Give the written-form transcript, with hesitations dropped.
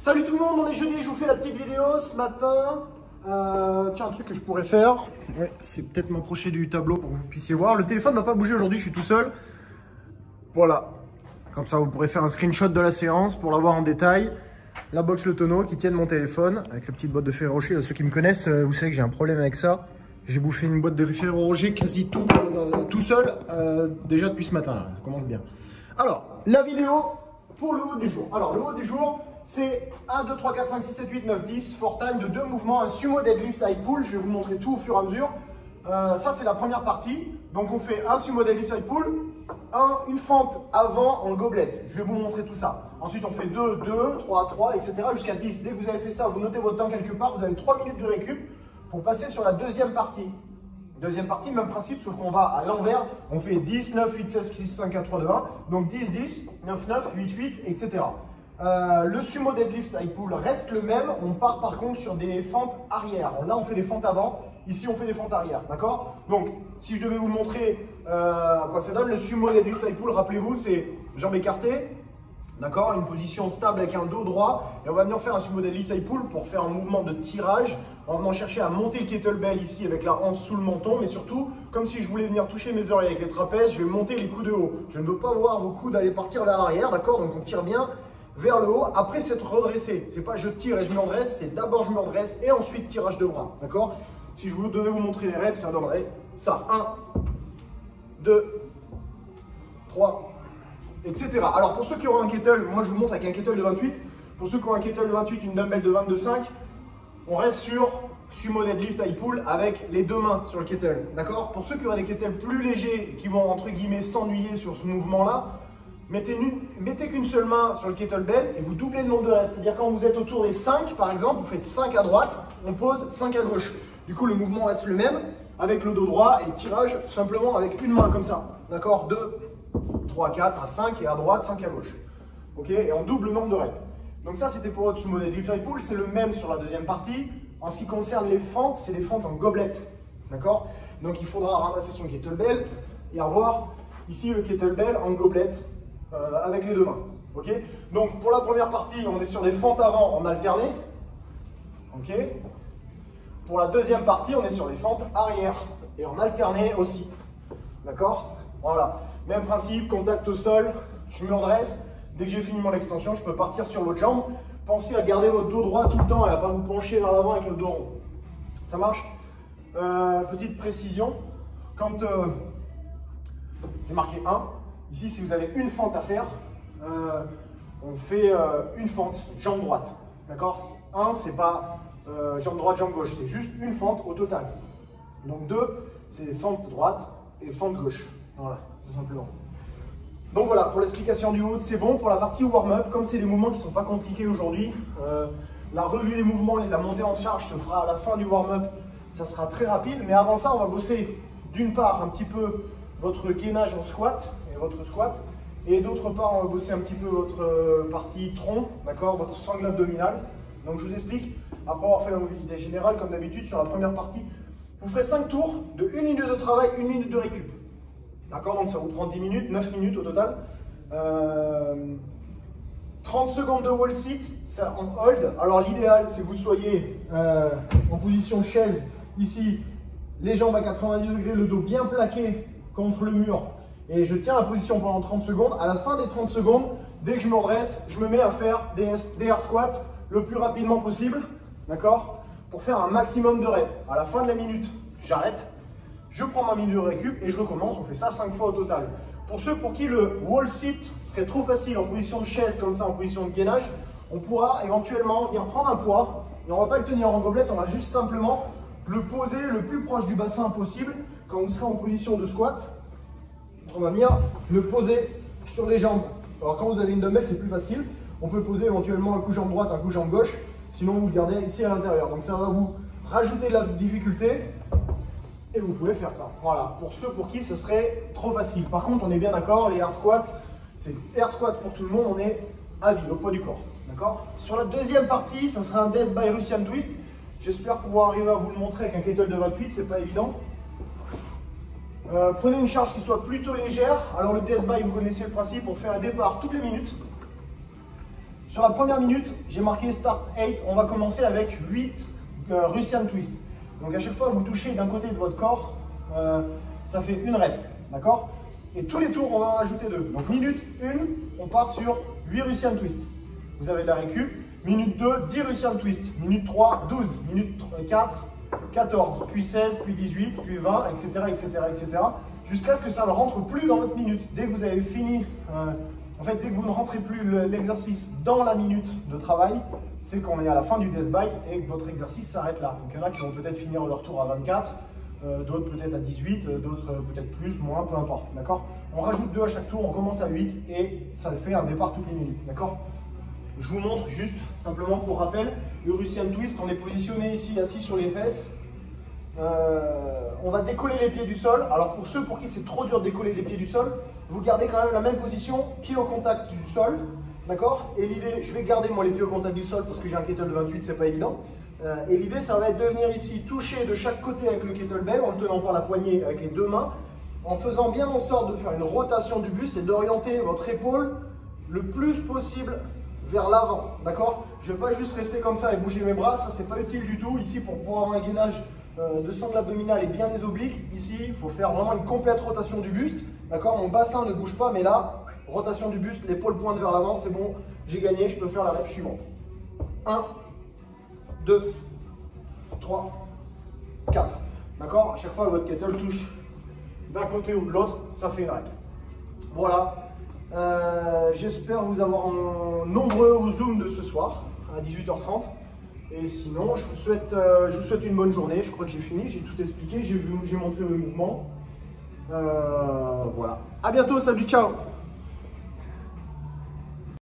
Salut tout le monde, on est jeudi, je vous fais la petite vidéo ce matin. Tiens, un truc que je pourrais faire, ouais, c'est peut-être m'approcher du tableau pour que vous puissiez voir. Le téléphone ne va pas bouger aujourd'hui, je suis tout seul. Voilà, comme ça vous pourrez faire un screenshot de la séance pour l'avoir en détail. La box Le Tonneau qui tient de mon téléphone avec la petite boîte de Ferrero Rocher. Ceux qui me connaissent, vous savez que j'ai un problème avec ça. J'ai bouffé une boîte de Ferrero Rocher quasi tout seul déjà depuis ce matin. Là. Ça commence bien. Alors, la vidéo pour le haut du jour. Alors, le haut du jour, c'est 1, 2, 3, 4, 5, 6, 7, 8, 9, 10, four time de 2 mouvements, un sumo deadlift high pull. Je vais vous montrer tout au fur et à mesure. Ça, c'est la première partie. Donc, on fait un sumo deadlift high pull, une fente avant en gobelette. Je vais vous montrer tout ça. Ensuite, on fait 2, 2, 3, 3, etc. jusqu'à 10. Dès que vous avez fait ça, vous notez votre temps quelque part. Vous avez 3 minutes de récup pour passer sur la deuxième partie. Deuxième partie, même principe, sauf qu'on va à l'envers. On fait 10, 9, 8, 16, 6, 5, 4, 3, 2, 1. Donc 10, 10, 9, 9, 8, 8, etc. Le sumo deadlift high pull reste le même. On part par contre sur des fentes arrière. Là, on fait des fentes avant. Ici, on fait des fentes arrière. D'accord? Donc, si je devais vous le montrer à quoi ça donne, le sumo deadlift high pull, rappelez-vous, c'est jambes écartées. D'accord, une position stable avec un dos droit. Et on va venir faire un sumo deadlift high pull pour faire un mouvement de tirage en venant chercher à monter le kettlebell ici avec la hanche sous le menton. Mais surtout, comme si je voulais venir toucher mes oreilles avec les trapèzes, je vais monter les coudes de haut. Je ne veux pas voir vos coudes aller partir vers l'arrière, d'accord? Donc on tire bien vers le haut après s'être redressé. C'est pas je tire et je me redresse, c'est d'abord je me redresse et ensuite tirage de bras, d'accord? Si je devais vous montrer les reps, ça donnerait ça. 1, 2, 3, etc. Alors pour ceux qui auront un kettle, moi je vous montre avec un kettle de 28. Pour ceux qui ont un kettle de 28, une dumbbell de 22,5, on reste sur sumo deadlift high pull avec les deux mains sur le kettle. D'accord? Pour ceux qui auront des kettles plus légers et qui vont entre guillemets s'ennuyer sur ce mouvement-là, mettez qu'une seule main sur le kettlebell et vous doublez le nombre de reps. C'est-à-dire quand vous êtes autour des 5 par exemple, vous faites 5 à droite, on pose 5 à gauche. Du coup le mouvement reste le même avec le dos droit et tirage simplement avec une main comme ça. D'accord? 2, 3, 4 à 5 et à droite 5 à gauche. Ok? Et on double le nombre de reps. Donc ça c'était pour votre sumo deadlift high pull, c'est le même sur la deuxième partie. En ce qui concerne les fentes, c'est des fentes en gobelette. D'accord? Donc il faudra ramasser son kettlebell et avoir ici le kettlebell en gobelette avec les deux mains. Ok? Donc pour la première partie, on est sur des fentes avant en alterné. Ok? Pour la deuxième partie, on est sur des fentes arrière et en alterné aussi. D'accord? Voilà. Même principe, contact au sol, je me redresse. Dès que j'ai fini mon extension, je peux partir sur l'autre jambe. Pensez à garder votre dos droit tout le temps et à ne pas vous pencher vers l'avant avec le dos rond. Ça marche? Petite précision, quand c'est marqué 1, ici si vous avez une fente à faire, on fait une fente, jambe droite. D'accord? 1, c'est pas jambe droite, jambe gauche, c'est juste une fente au total. Donc 2, c'est fente droite et fente gauche. Voilà, tout simplement. Donc voilà, pour l'explication du haut, c'est bon. Pour la partie warm-up, comme c'est des mouvements qui ne sont pas compliqués aujourd'hui, la revue des mouvements et la montée en charge se fera à la fin du warm-up. Ça sera très rapide, mais avant ça, on va bosser d'une part un petit peu votre gainage en squat et votre squat, et d'autre part, on va bosser un petit peu votre partie tronc, d'accord, votre sangle abdominal. Donc je vous explique, après avoir fait la mobilité générale, comme d'habitude, sur la première partie, vous ferez 5 tours de 1 minute de travail, 1 minute de récup. D'accord, donc ça vous prend 10 minutes, 9 minutes au total. 30 secondes de wall sit, ça en hold. Alors l'idéal, c'est que vous soyez en position chaise, ici, les jambes à 90 degrés, le dos bien plaqué contre le mur. Et je tiens la position pendant 30 secondes. À la fin des 30 secondes, dès que je me redresse, je me mets à faire des air squats le plus rapidement possible. D'accord? Pour faire un maximum de reps. À la fin de la minute, j'arrête. Je prends ma minute de récup et je recommence. On fait ça 5 fois au total. Pour ceux pour qui le wall sit serait trop facile en position de chaise, comme ça, en position de gainage, on pourra éventuellement venir prendre un poids. Et on ne va pas le tenir en gobelette, on va juste simplement le poser le plus proche du bassin possible. Quand vous serez en position de squat, on va venir le poser sur les jambes. Alors quand vous avez une dumbbell, c'est plus facile. On peut poser éventuellement un coup jambe droite, un coup jambe gauche. Sinon, vous le gardez ici à l'intérieur. Donc ça va vous rajouter de la difficulté. Et vous pouvez faire ça. Voilà, pour ceux pour qui ce serait trop facile. Par contre, on est bien d'accord, les air squats, c'est air squat pour tout le monde, on est à vide, au poids du corps. D'accord? Sur la deuxième partie, ça sera un death by Russian twist. J'espère pouvoir arriver à vous le montrer avec un kettle de 28, c'est pas évident. Prenez une charge qui soit plutôt légère. Alors le death by, vous connaissez le principe, on fait un départ toutes les minutes. Sur la première minute, j'ai marqué Start 8. On va commencer avec 8 Russian Twist. Donc à chaque fois que vous touchez d'un côté de votre corps, ça fait une rep. D'accord? Et tous les tours, on va en rajouter 2. Donc minute 1, on part sur 8 Russian Twist. Vous avez de la récup. Minute 2, 10 Russian Twist. Minute 3, 12. Minute 4, 14. Puis 16, puis 18, puis 20, etc. etc., etc. Jusqu'à ce que ça ne rentre plus dans votre minute. Dès que vous avez fini, en fait, dès que vous ne rentrez plus l'exercice dans la minute de travail, c'est qu'on est à la fin du death by et que votre exercice s'arrête là. Donc il y en a qui vont peut-être finir leur tour à 24, d'autres peut-être à 18, d'autres peut-être plus, moins, peu importe. D'accord? On rajoute 2 à chaque tour, on commence à 8 et ça fait un départ toutes les minutes. D'accord? Je vous montre juste, simplement pour rappel, le Russian Twist, on est positionné ici, assis sur les fesses. On va décoller les pieds du sol. Alors pour ceux pour qui c'est trop dur de décoller les pieds du sol, vous gardez quand même la même position, pied au contact du sol. D'accord? Et l'idée, je vais garder moi les pieds au contact du sol parce que j'ai un kettle de 28, c'est pas évident. Et l'idée, ça va être de venir ici toucher de chaque côté avec le kettlebell en le tenant par la poignée avec les 2 mains, en faisant bien en sorte de faire une rotation du buste et d'orienter votre épaule le plus possible vers l'avant, d'accord? Je ne vais pas juste rester comme ça et bouger mes bras, ça c'est pas utile du tout. Ici, pour pouvoir avoir un gainage de sangle abdominal et bien des obliques, ici, il faut faire vraiment une complète rotation du buste, d'accord? Mon bassin ne bouge pas, mais là, rotation du buste, l'épaule pointe vers l'avant, c'est bon, j'ai gagné, je peux faire la rep suivante. 1, 2, 3, 4, d'accord? À chaque fois, votre kettle touche d'un côté ou de l'autre, ça fait une rep. Voilà. J'espère vous avoir nombreux au Zoom de ce soir à 18h30. Et sinon, je vous souhaite une bonne journée. Je crois que j'ai fini, j'ai tout expliqué, j'ai montré le mouvement. Voilà. À bientôt, salut, ciao!